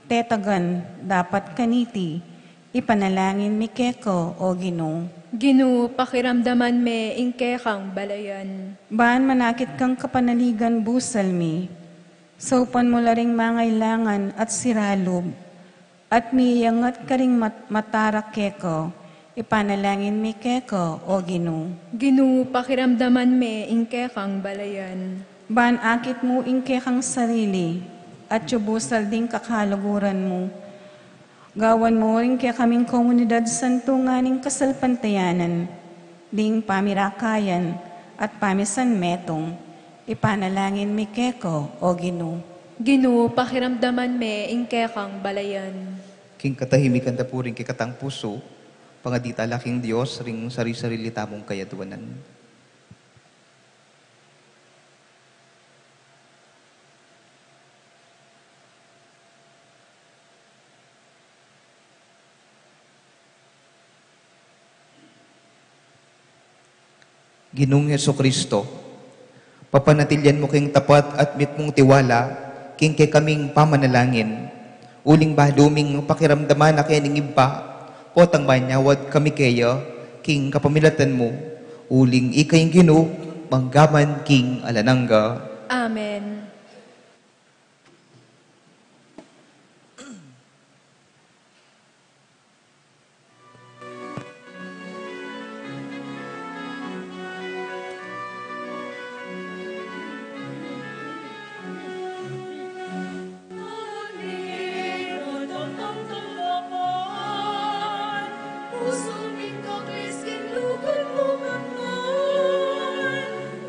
tetagan, dapat kaniti, ipanalangin mi keko, o Ginoo. Ginoo, pakiramdaman me ing kay kang balayan. Baan manakit kang kapanaligan, busal mi, saupan mo laring mangailangan at siralob, at miyangat karing matarak keko, ipanalangin mi keko, o Ginoo. Ginoo, pakiramdaman me ing kay kang balayan. Baan akit mo ing kekang sarili, at yubusal ding kakaluguran mo. Gawan mo rin kaya kaming komunidad santo nganing kasalpantayanan, ding pamirakayan at pamisan metong, ipanalangin mi keko, o Ginoo. Ginoo, pakiramdaman me ing kay kang balayan. King katahimikan ta po rin kay katang puso, pangadita laking Diyos, ring sari-sarili tamong kayatuanan. Ginoong Hesukristo, papanatilyan mo king tapat at mit mong tiwala, king kay kaming pamanalangin, uling bahluming pakiramdaman na kaya ningimpa, potang manyawad kami kayo, king kapamilatan mo, uling ikayong Ginoo, manggaman king alanangga. Amen.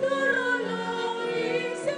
Daralangin sa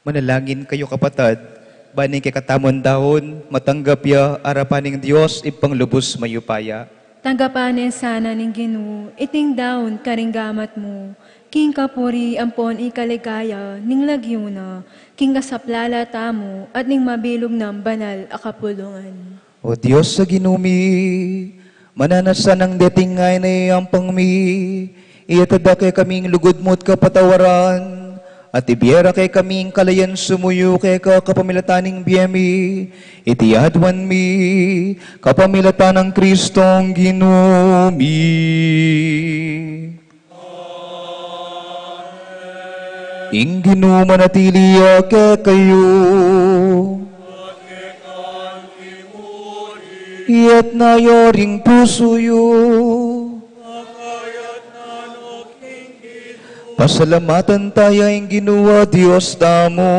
Manalangin kayo kapatid, baning kay katamon dahon, matanggap ya arapaning Diyos ipanglubos mayupaya. Tanggapanin sana ning Ginoo, iting daon karinggamat mo, king kapuri ampon ikaligaya, ning lagyo na, king kasaplala tamo, at ning mabilog ng banal akapulungan. O Diyos sa ginumi, mananasan ang datingay na iyang pangmi, iyatada kay kaming lugod mo't kapatawaran, at ibiyera kay kaming kalayan sumuyo kay kapamilataning biyemi, itiyadwan mi, kapamilatan ng Kristong ginumi. Ing ginumanatili kay kayo, iyat na yoring pusoyo, pasalamatan tayo ang ginawa Diyos damo,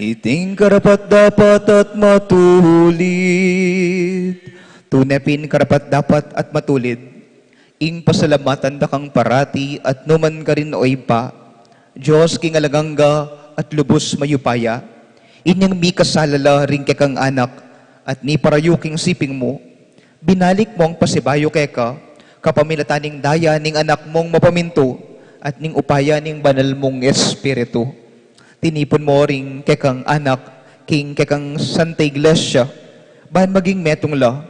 iting karapat dapat at matulid. Tunepin karapat dapat at matulid, ing pasalamatan da kang parati at numan ka rin oy pa, Diyos king alagangga at lubos mayupaya, inyang mi kasalala ring kang anak, at ni parayuking siping mo, binalik mo ang pasibayo keka, kapamilataning daya ning anak mong mapaminto, at ning upaya ning banal mong espiritu. Tinipon mo ring kekang anak, king kekang Santa Iglesia, bahan maging metong la.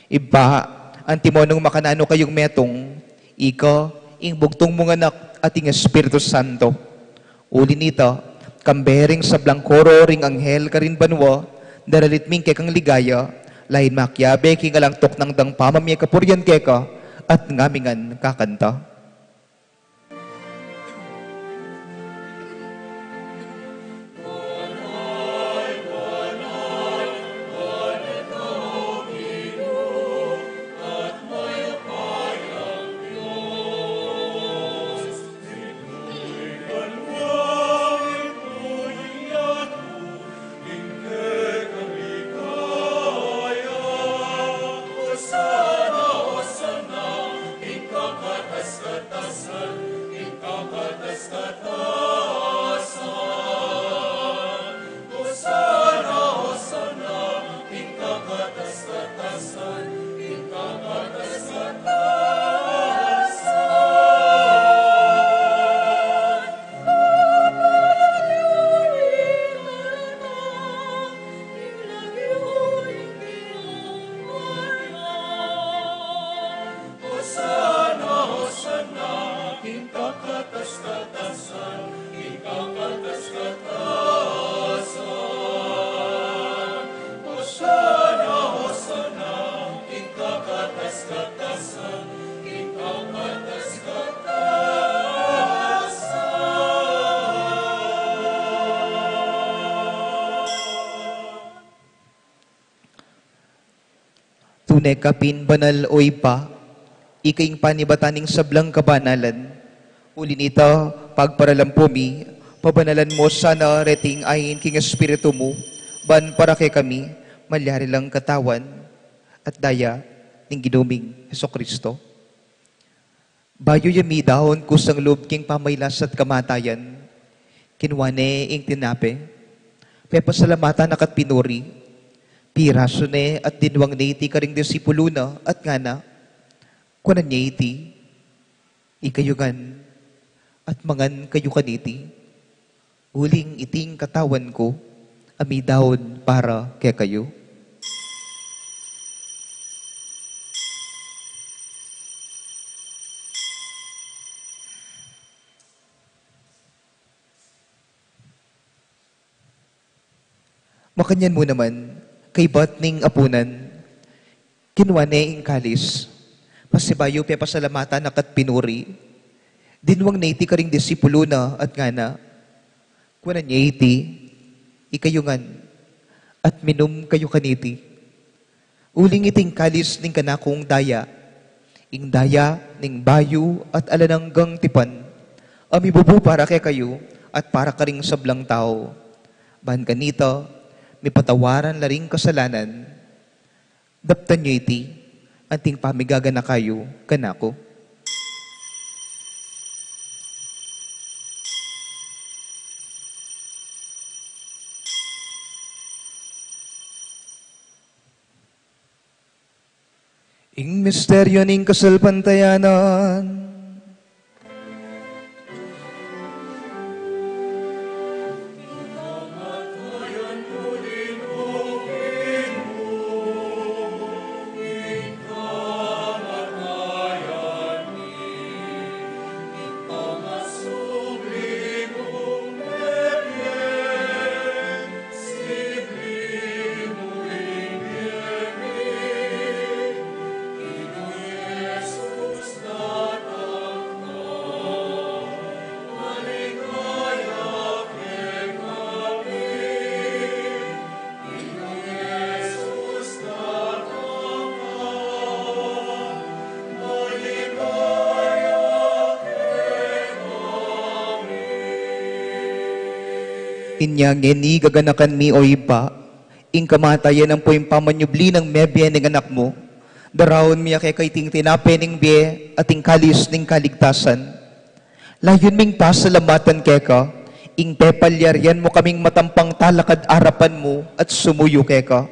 Iba, antimonong makanano kayong metong, ika, ing bugtong mong anak, at ing Espiritu Santo. Uli nita, kambering sa blangkoro ring anghel ka rin banwa, daralit ming kekang ligaya, lain makyabe king alangtok ng dang pamamya kapuryan keka, at ngamingan kakanta. Tunay kapin banal o ipa, ikaing panibataning sablang kabanalan. Uli nita, pagparalampumi, pabanalan mo sana reting ayin king espiritu mo, ban para kay kami, malyari lang katawan, at daya, ning ginuming Hesukristo. Bayo yami dahon kusang loob king pamaylas at kamatayan, kinwane ing tinape, pepasalamatan akat pinuri, Piraso ne at dinwang na iti karing disipulo na at nga na, kunan niya iti, ikayugan at mangan kayo kaniti, uling iting katawan ko, amidawon para kaya kayo. Makanyan mo naman, kay batning apunan, kinwane ing kalis, pasibayo pe pasalamatan akat pinuri, dinwang na iti karing disipulo na at nga na, kunan niya iti, ikayungan, at minum kayo kaniti. Uling iting kalis ning kanakong daya, ing daya ning bayo at alananggang tipan, amibubu para kay kayo at para karing sablang tao. Bahan kanito, may patawaran laring kasalanan, daptan nyo iti, anting pamigaga na kayo, kanako. Ing misteryo ning kasalpantayanan, inyang ngeni gaganakan mi o iba, ing kamatayan ang po'y pamanyubli ng mebye ng anak mo, darawon miya kay ting tinape ning biye at ing kalis ning kaligtasan. Layon ming pasalamatan keka, ing pepalyaryan mo kaming matampang talakad arapan mo at sumuyo keka.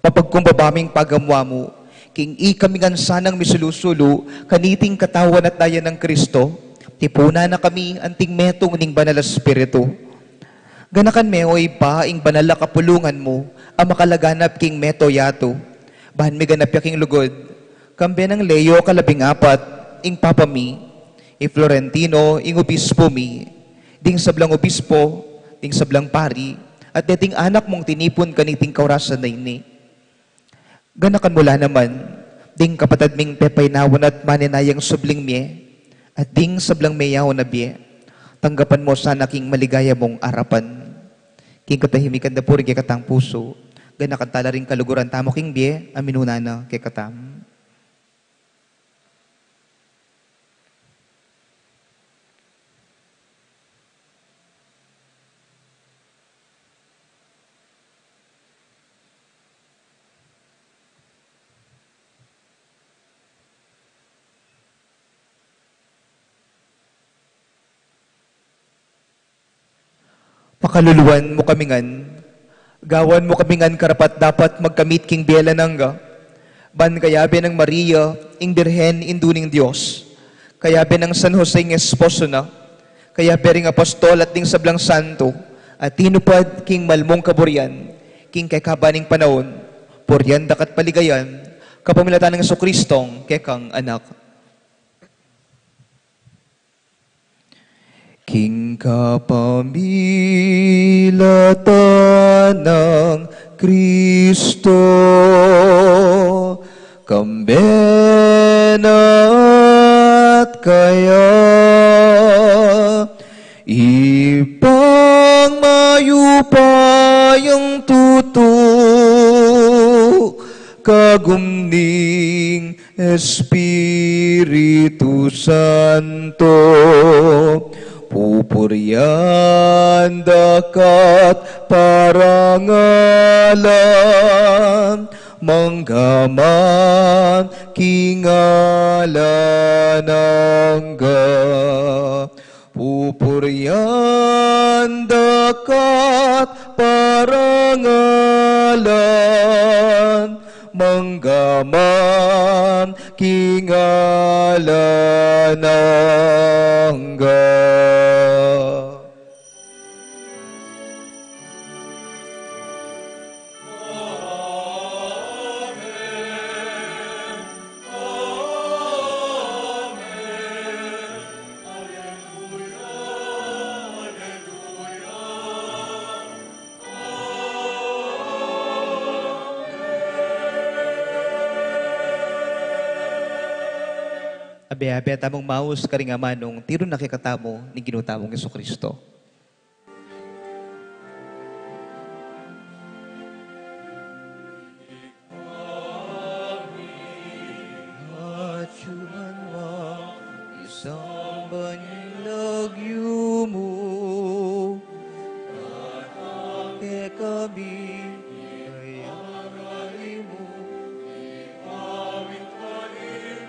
Mapagkumbabaming pagamwa mo, king ikamingan sanang misulusulo, kaniting katawan at daya ng Kristo, tipuna na kami anting metong ning banal espiritu. Ganakan me o iba ing banal na kapulungan mo, ang makalaganap king meto yato. Bahan mi ganap yaking lugod, kambe ng Leo kalabing apat, ing Papa mi, ing Florentino, ing obispo mi, ding sablang obispo, ding sablang pari, at dating anak mong tinipon kaniting kaurasan na ini. Ganakan mula naman, ding kapatad ming pepaynawan at maninayang subling mi, at ding sablang mayaw na biye, tanggapan mo sana king maligaya mong arapan. King katahimikan da puri kay katang puso, ganakan tala ring kaluguran tamo king biye, aminunana kay katam. Pakaluluan mo kamingan, gawan mo kamingan karapat dapat magkamit king biela nangga, ban kayabe ng Maria, ing Birhen induning Diyos, kayabe ng San Jose ng esposo na, kayabe ring apostol at ding sablang santo, at tinupad king malmong kaburian, king kay kabaning panahon, puryan dakat paligayan, kapamilatan ng Jesucristong kekang anak. King kapamilatan ng Kristo, kambenat kaya, ipang mayupayang tuto, kagumning Espiritu Santo, pupuryan dakat parangalan, manggaman kingalan angga. Pupuryan dakat parangalan, parangalan, manggaman kingalan angga. Abe-abe tamong maus karingaman nung tiro nakikatamo ni ginutamong Jesucristo. Acuman wa isang banilagyo mo, kaya kami kayari mo,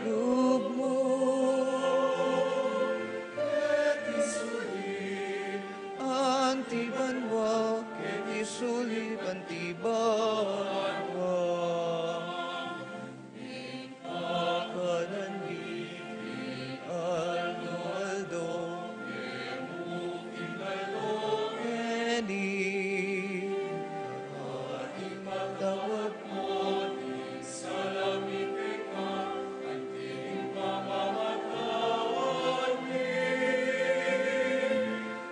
loob mo, antibanwa, isulit antibanwa. Kanandi, Aldo, Eni, ating magtawag mo, salamin ka, anting pamamatawad ni,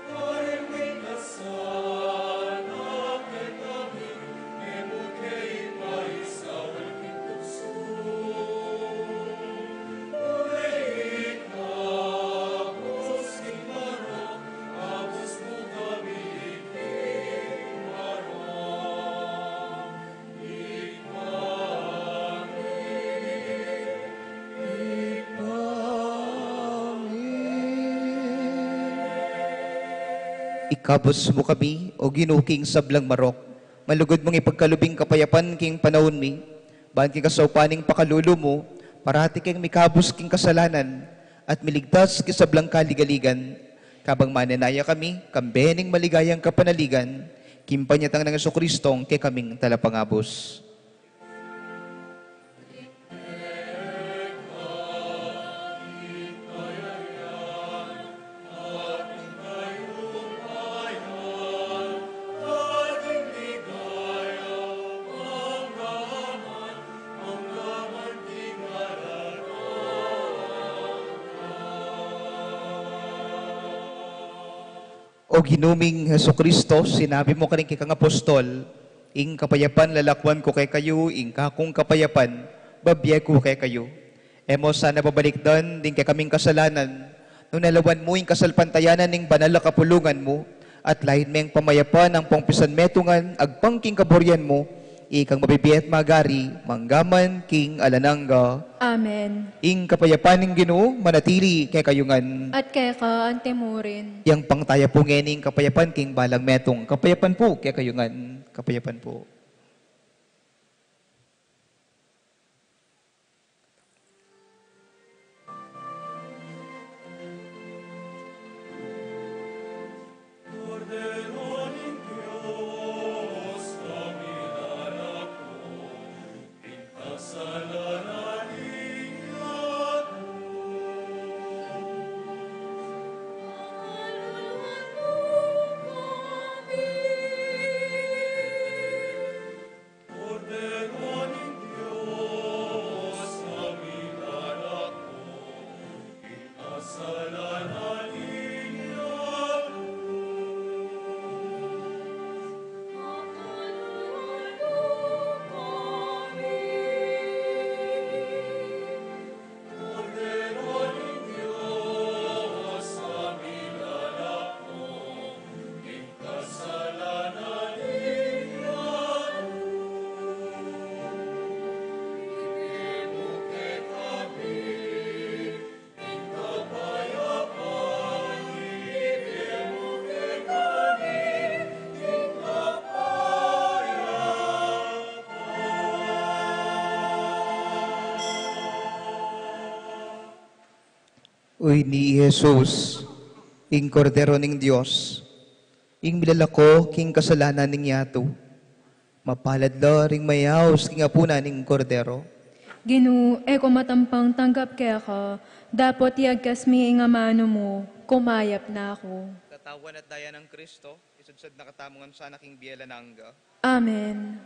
karimik na sana, kami, memukay maisawal kitugso. Ulit ako si Maro, abos mo kami ikimaro. Ikabos mo kami, o ginuking sablang marok, malugod mong ipagkalubing kapayapan king panahon mi, bahan king kasaupaning pakalulo mo, parati king mikabos king kasalanan, at miligtas king sablang kaligaligan, kabang mananaya kami, kambening maligayang kapanaligan, kimpanyatang ng Jesucristong kay kaming talapangabos. O ginuming Jesucristo, sinabi mo kaning kikang apostol, ing kapayapan lalakwan ko kay kayo, ing kakong kapayapan, babiyay ko kay kayo. Emo sana babalikdan, din kay kaming kasalanan, nung nalawan mo ing kasalpantayanan ning banal na kapulungan mo, at lahin meng pamayapan ang pangpisan metungan, agpangking kaboryan mo, ikang mabibiyat magari, manggaman king alanangga. Amen. Ing kapayapan ng Ginoo, manatili kay kayungan. At kay ka antemurin. Yang pangtaya po ngening kapayapan king balang metong. Kapayapan po kay kayungan. Kapayapan po. Uy ni Jesus, ing Kordero ning Dios, ing milalako king kasalanan ning yato. Mapalad lo ring mayaos king apuna ning kordero. Ginu, eko matampang tanggap kaya ka, dapat iagkas mi nga mano mo, kumayap na ako. Katawan at daya ng Kristo, isudsad na katamungan sa king biyela nangga. Amen.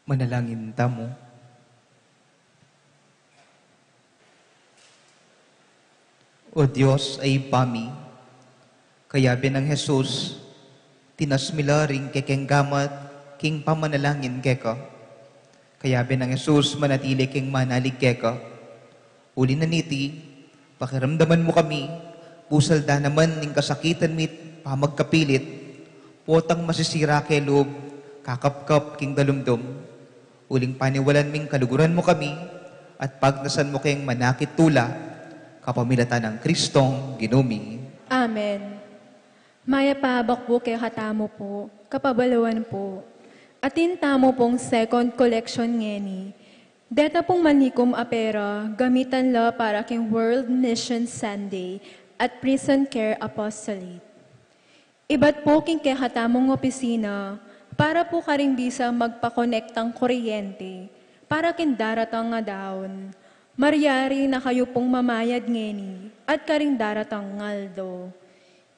Manalangin tamo. O Diyos ay pami, kaya binang Jesus, tinasmilaring kekeng gamat, king pamanalangin keka. Kaya binang Jesus, manatili king manalig keka. Uli na niti, pakiramdaman mo kami, pusalda naman ning kasakitan mit, pamagkapilit, potang masisira kay loob, kakapkap king dalumdum. Uling paniwalan ming kaluguran mo kami, at pagnasan mo kayong manakit tula, kapamilatan ng Kristong ginumi. Amen. Maya pabak po kay katamo po, kapabalawan po. Atin tamo pong second collection ngeni. Deta pong manikom apera, gamitan la para king World Mission Sunday at Prison Care Apostolate. Ibat po king kay katamong opisina, para po karing bisa magpakonektang kuryente, para kin daratang nga daon. Maryari na kayo pong mamayad ngeni, at karing daratang ngaldo.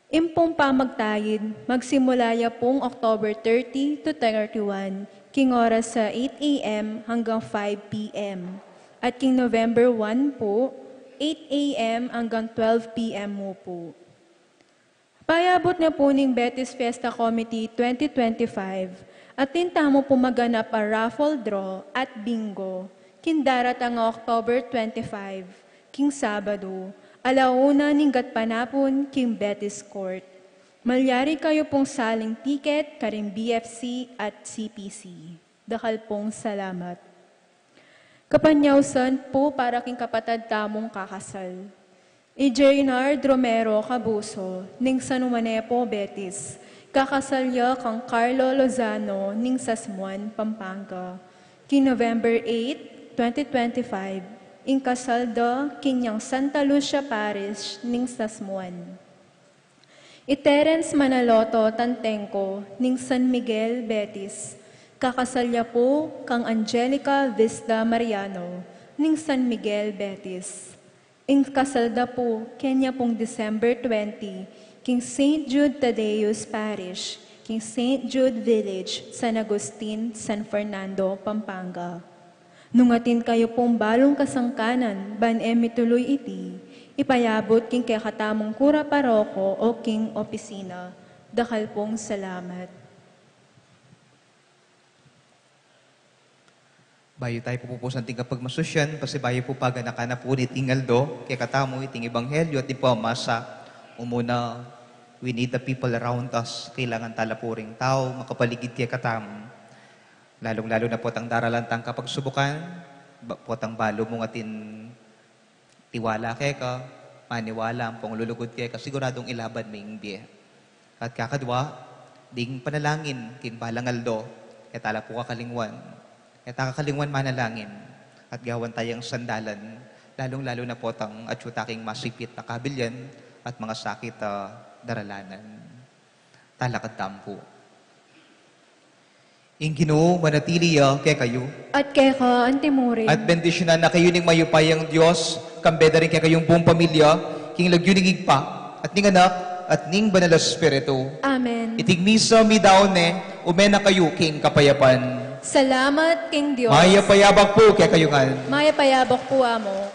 Impong pamagtayid, magsimulaya pong October 30 to 31, king oras sa 8 a.m. hanggang 5 p.m. At king November 1 po, 8 a.m. hanggang 12 p.m. mo po. Payabot na po ning Betis Fiesta Committee 2025, at tintamo po maganap a raffle draw at bingo. Kindarat ang October 25, king Sabado, alauna ning gatpanapon, king Betis Court. Malyari kayo pong saling tiket, karing BFC at CPC. Dakal pong salamat. Kapanyawsan po para king kapatad tamong kakasal. Ejernard Romero Cabuso, ning San Juanepo, Betis. Kakasalya kang Carlo Lozano, ning Sasmuan, Pampanga. King November 8, 2025, ing kasalda kinyang Santa Lucia Parish ning Sasmuan. Terence Manaloto Tantenko ning San Miguel, Betis. Kakasalya po kang Angelica Vista Mariano ning San Miguel, Betis. Ing kasalda po kenya pong December 20, king St. Jude Tadeus Parish, king St. Jude Village, San Agustin, San Fernando, Pampanga. Nungatin kayo pong balong kasangkanan, ban tuloy iti, ipayabot king kay katamong kura paroko o king opisina. Dakal pong salamat. Bayo tayo po sa ating kapagmasusyan, kasi bayo po paganakana po ni Tingaldo, kay katamo iting ebanghelyo at di po masa. Umuna, we need the people around us. Kailangan talapuring tao, makapaligid kay katamo. Lalong-lalo na po tang daralantang kapagsubukan, po tang balo mong atin tiwala kay ka, maniwala ang pong lulugod kay ka, siguradong ilaban ming biye. At kakadwa, ding panalangin, king balangaldo, kaya tala po kakalingwan. Kaya kakalingwan manalangin, at gawan tayong sandalan, lalong-lalo na po tang atyutaking masipit na kabilyan, at mga sakit daralanan. Talakad tampo. Ing Ginoo manatili kay kayo. At kay ka, Antimore. At bendisyonan na kayo ning mayupayang Diyos, kambeda rin kay kayong buong pamilya, king lagyo ning igpa, at ning anak, at ning banal na Espiritu. Amen. Itig misa mi daone, umena kayo king kapayapan. Salamat, King Diyos. Maya payabak po kay kayo nga. Maya payabok po amo.